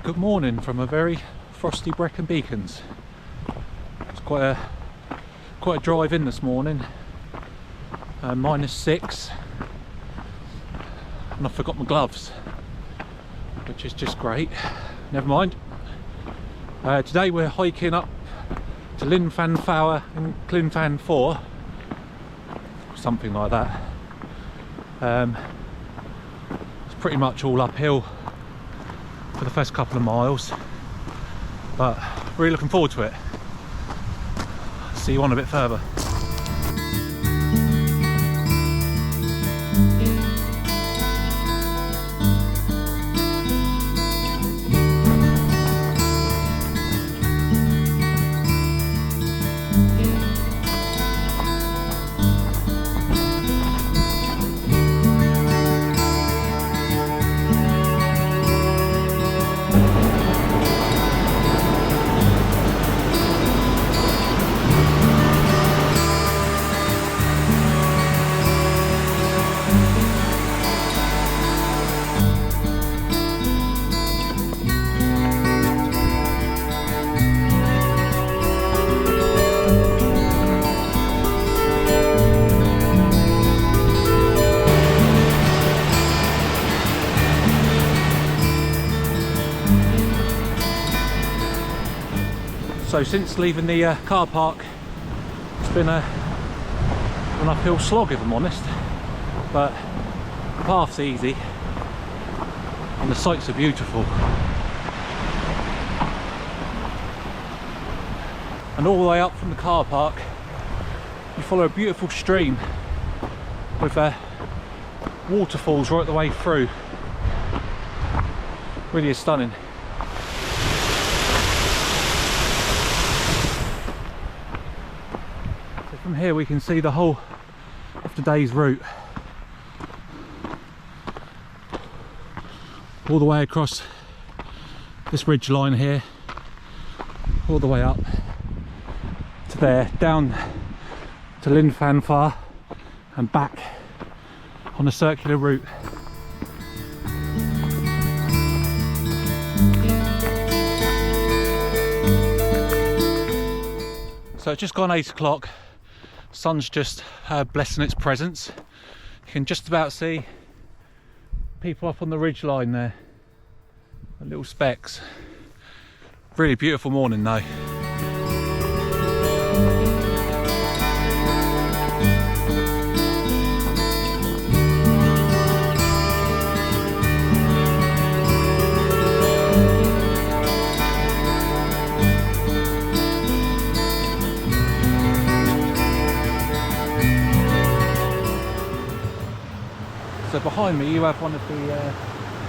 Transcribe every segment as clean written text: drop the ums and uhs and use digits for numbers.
Good morning from a very frosty Brecon Beacons. It's quite a drive in this morning. -6, and I forgot my gloves, which is just great. Never mind. Today we're hiking up to Llyn, Fan Fach and Fan Fawr, something like that. It's pretty much all uphill for the first couple of miles, but really looking forward to it. See you on a bit further. So since leaving the car park, it's been an uphill slog, if I'm honest, but the path's easy and the sights are beautiful. And all the way up from the car park, you follow a beautiful stream with waterfalls right the way through. Really is stunning. From here we can see the whole of today's route, all the way across this ridge line here, all the way up to there, down to Llyn, Fan Fach and back on a circular route. So it's just gone 8 o'clock. Sun's just blessing its presence. You can just about see people up on the ridge line there, the little specks. Really beautiful morning though. So behind me you have one of the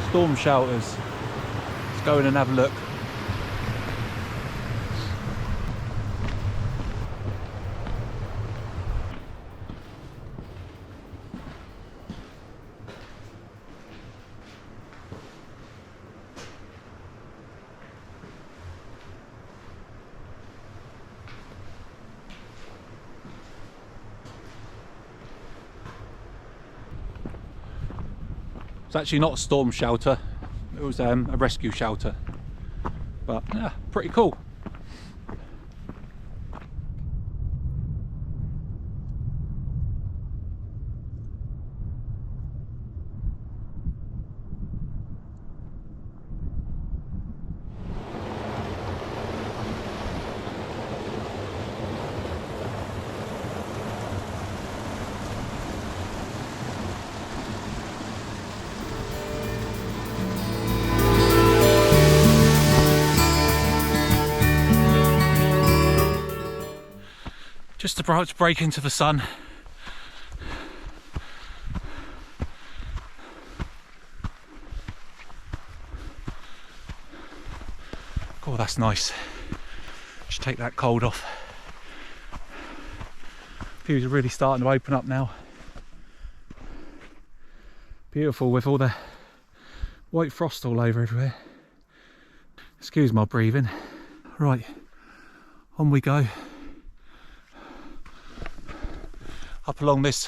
storm shelters. Let's go in and have a look. It's actually not a storm shelter, it was a rescue shelter, but yeah, pretty cool. Just about to break into the sun. Oh, that's nice. Just take that cold off. Views are really starting to open up now. Beautiful with all the white frost all over everywhere. Excuse my breathing. Right, on we go. Up along this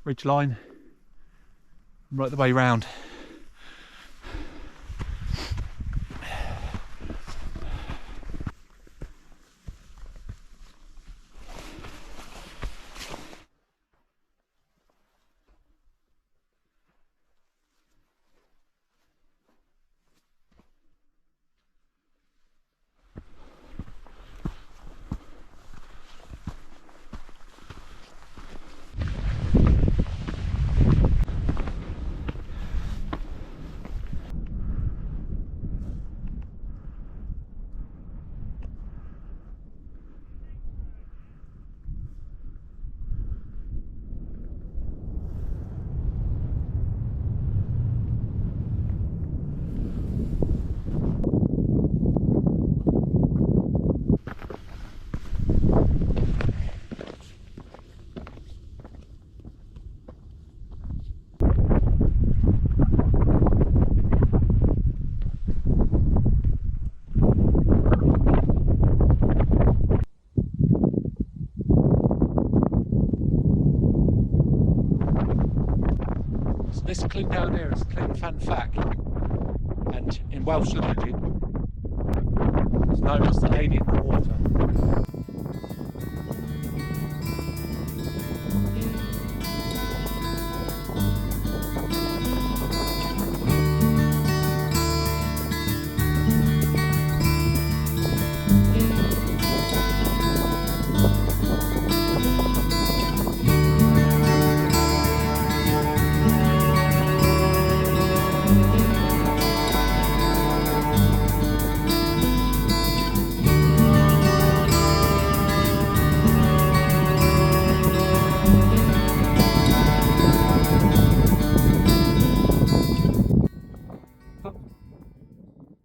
ridge line, right the way round. Llyn down here is Llyn Fan Fach, and in Welsh legend it's known as the Lady in the Water.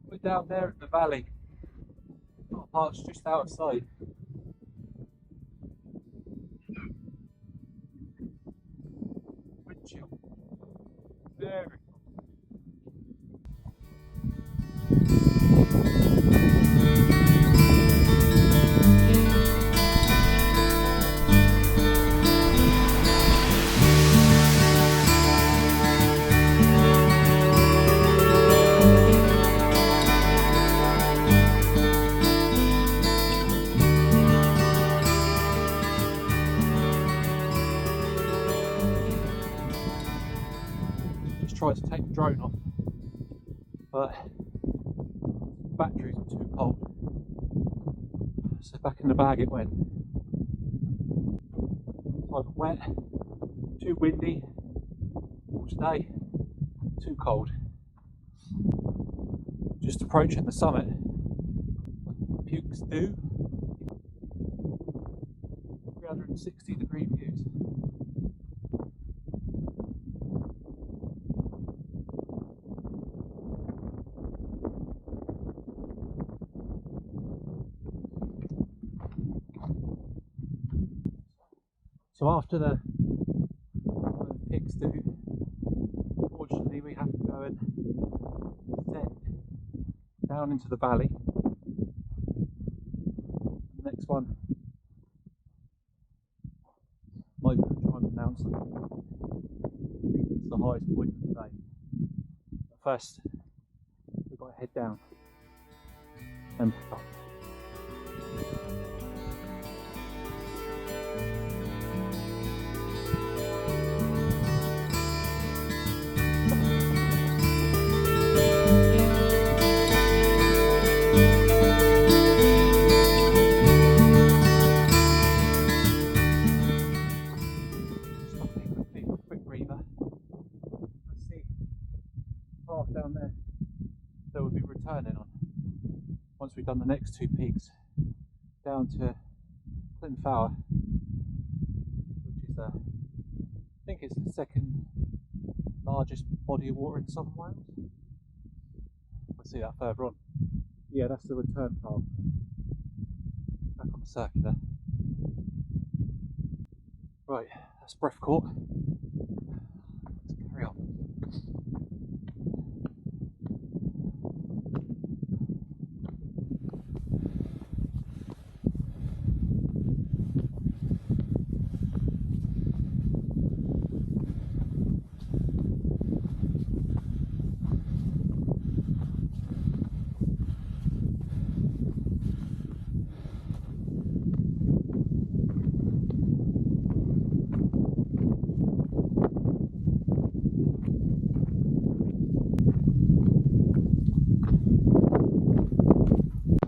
We're down there in the valley. Our park's just outside. Wind chill. Very cool. Tried to take the drone off, but the batteries were too cold, so back in the bag it went. Either wet, too windy, or today too cold. Just approaching the summit. Piwcs do 360-degree views. So after the Piwcs do, unfortunately we have to go and descend down into the valley. The next one, might try and announce it. I think it's the highest point of the day. But first, we've got to head down and up. Down there that we'll be returning on once we've done the next two peaks down to Fan Fawr, which is I think it's the second largest body of water in southern Wales. We'll see that further on. Yeah, that's the return path back on the circular. Right, that's breath caught. Let's carry on.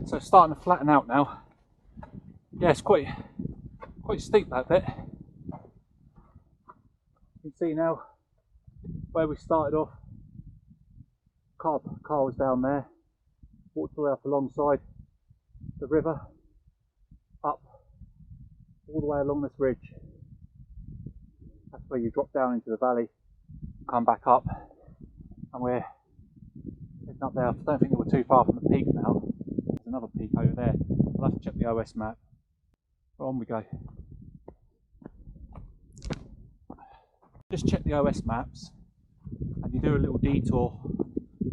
So it's starting to flatten out now. Yeah, it's quite steep, that bit. You can see now where we started off. Car was down there. Walked all the way up alongside the river, up all the way along this ridge. That's where you drop down into the valley, come back up, and we're heading up there. I don't think we're too far from the peak now. There's another peak over there. I'll have to check the OS map. Right, on we go. Just check the OS maps, and you do a little detour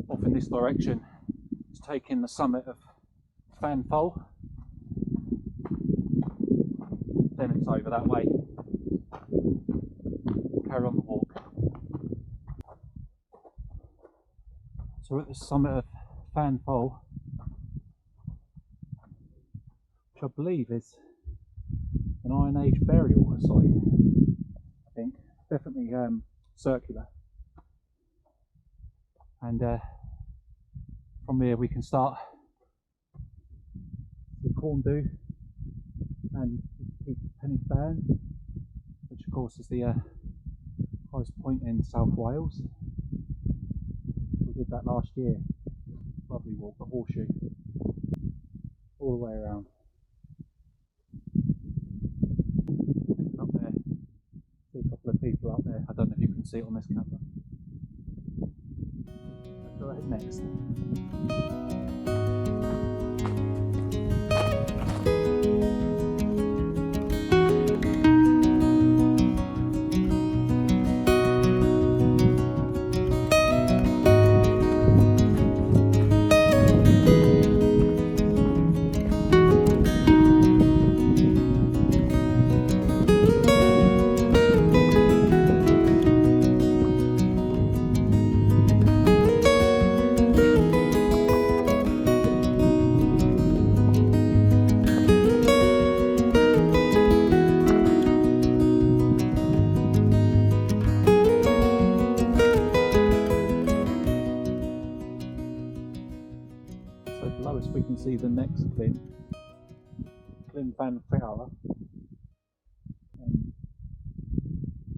off in this direction. It's taking the summit of Fan Foel. Then it's over that way. Carry on the walk. So we're at the summit of Fan Foel, which I believe is an Iron Age burial site. I think definitely circular, and from here we can start the Corndhu and Penny Fan, which of course is the highest point in South Wales. We did that last year. Lovely walk, the horseshoe all the way around. Up there, see a couple of people up there. I don't know if you can see it on this camera. Let's go ahead next. So below us we can see the next Llyn, Fan Fach. And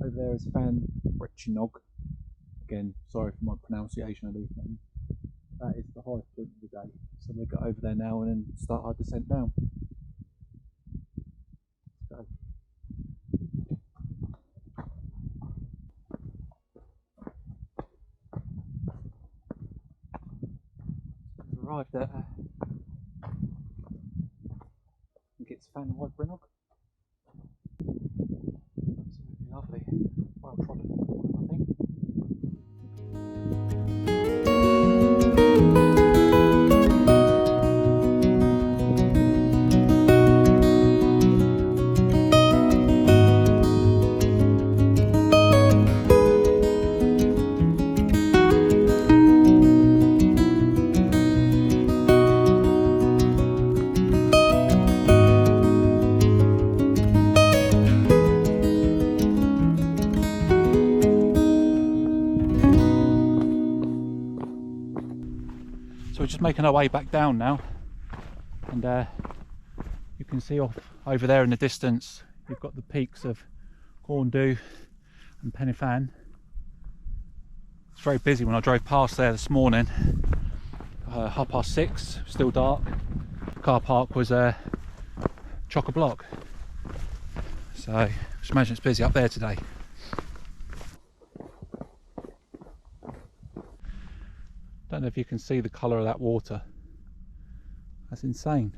over there is Fan Brycheiniog. Again, sorry for my pronunciation of these names. That is the highest point of the day. So we'll go over there now and then start our descent down. Let's go. We've arrived at I think it's Fan Brycheiniog. Absolutely lovely. Well trodden, I think. So we're just making our way back down now, and you can see off over there in the distance you've got the peaks of Corndhu and Penny Fan. It's very busy. When I drove past there this morning, 6:30, still dark. The car park was chock-a-block, so I just imagine it's busy up there today. Don't know if you can see the colour of that water. That's insane.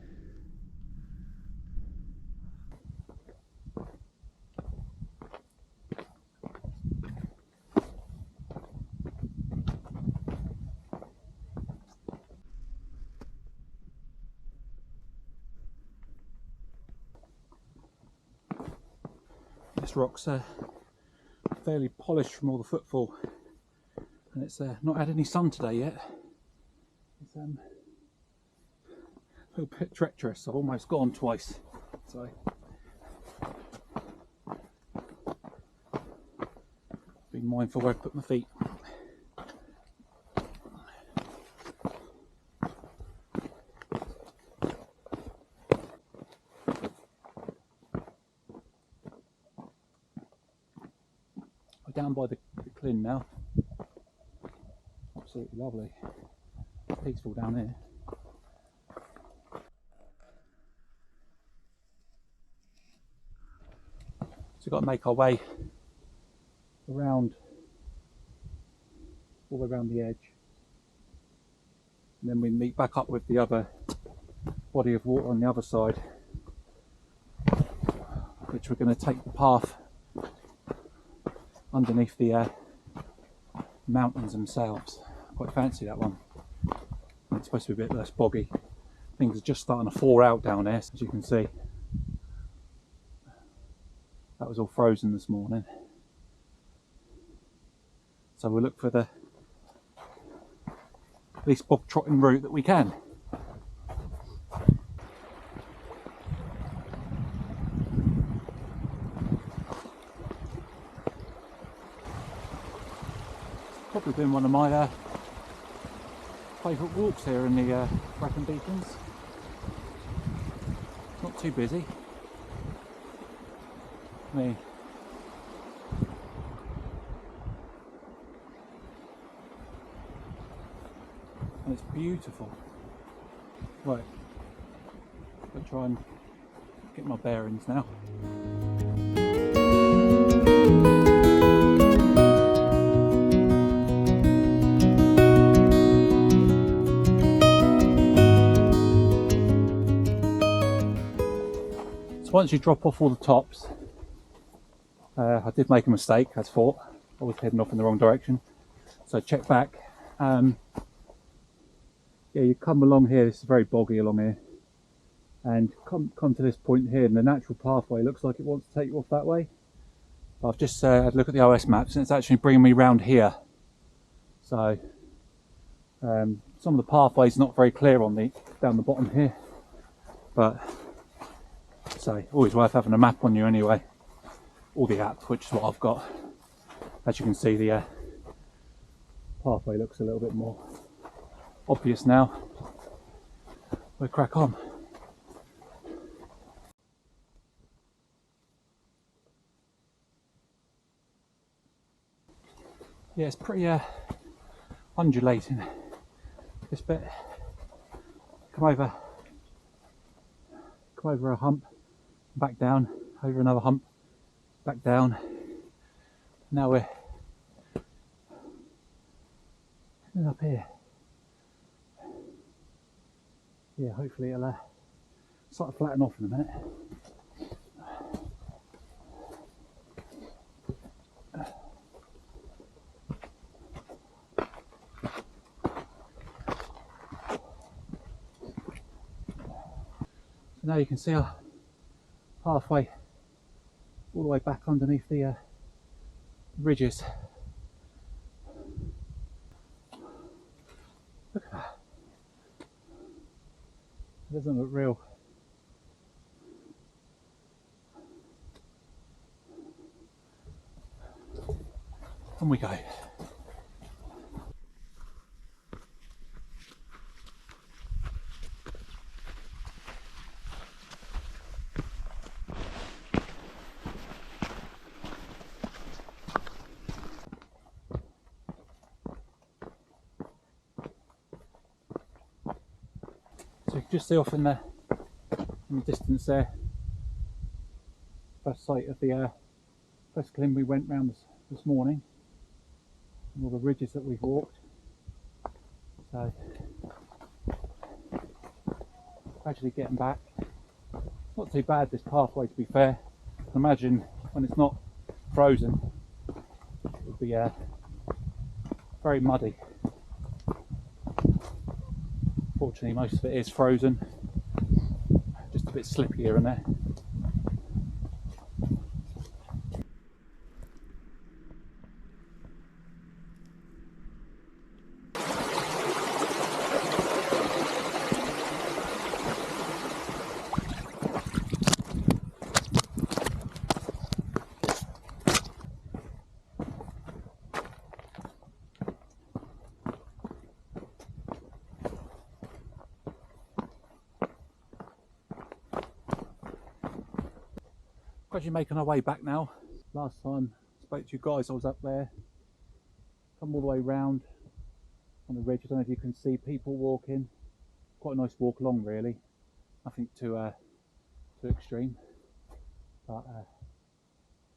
This rock's fairly polished from all the footfall, and it's not had any sun today yet. It's a little bit treacherous. I've almost gone twice, so be mindful where I put my feet. We're down by the Llyn now. Absolutely lovely. Peaceful down here. So we've got to make our way around, all the way around the edge, and then we meet back up with the other body of water on the other side, which we're going to take the path underneath the mountains themselves. Quite fancy that one. It's supposed to be a bit less boggy. Things are just starting to thaw out down there, as you can see. That was all frozen this morning. So we'll look for the least bog trotting route that we can. Probably been one of my favourite walks here in the Brecon Beacons. Not too busy. I mean, and it's beautiful. Right, I'll try and get my bearings now. So once you drop off all the tops, I did make a mistake, as thought. I was heading off in the wrong direction. So check back. Yeah, you come along here, this is very boggy along here. And come to this point here, and the natural pathway looks like it wants to take you off that way. But I've just had a look at the OS maps and it's actually bringing me round here. So some of the pathways not very clear on down the bottom here. But so always worth having a map on you anyway. Or the app, which is what I've got. As you can see, the pathway looks a little bit more obvious now. We'll crack on. Yeah, it's pretty undulating, this bit. Come over a hump, back down, over another hump, back down. Now we're up here. Yeah, hopefully it'll start to flatten off in a minute. So now you can see our pathway all the way back underneath the ridges. Look at that. It doesn't look real. On we go. So you can just see off in the distance there, first sight of the first Llyn we went round this morning, and all the ridges that we've walked. So gradually getting back. Not too bad, this pathway, to be fair. I can imagine when it's not frozen it would be very muddy. Fortunately most of it is frozen, just a bit slippy here and there. Gradually making our way back now. Last time I spoke to you guys, I was up there, come all the way round on the ridge. I don't know if you can see people walking. Quite a nice walk along, really. Nothing too extreme, but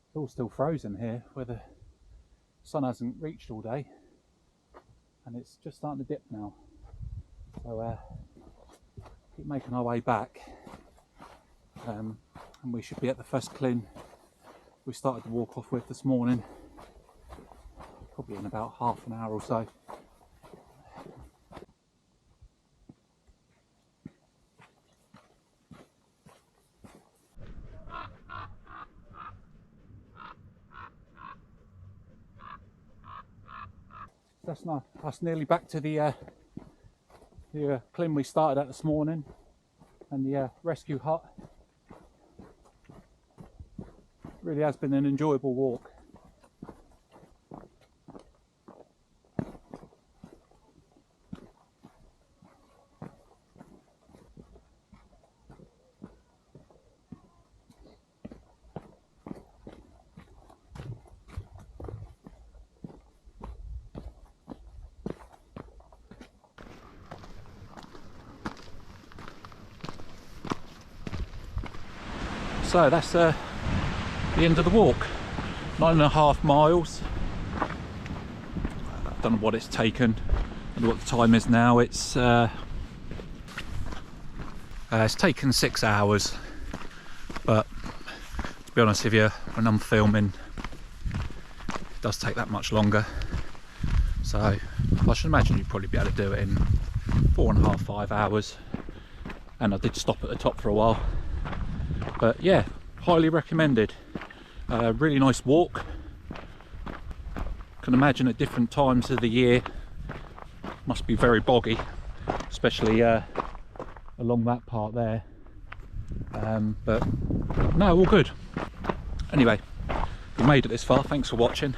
it's all still frozen here, where the sun hasn't reached all day, and it's just starting to dip now. So keep making our way back. And we should be at the first Llyn we started to walk off with this morning, probably in about half an hour or so. That's nice. That's nearly back to the The Llyn we started at this morning and the rescue hut. Really has been an enjoyable walk. So that's the end of the walk. 9.5 miles. I don't know what it's taken. I don't know what the time is now. It's taken 6 hours, but to be honest with you, when I'm filming, it does take that much longer. So I should imagine you'd probably be able to do it in 4.5, 5 hours. And I did stop at the top for a while. But yeah, highly recommended. Really nice walk. Can imagine at different times of the year must be very boggy, especially along that part there. But no, all good. Anyway, we made it this far. Thanks for watching.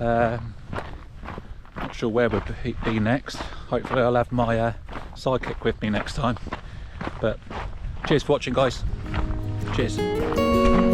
Not sure where we'll be next. Hopefully I'll have my sidekick with me next time. But cheers for watching, guys. Cheers.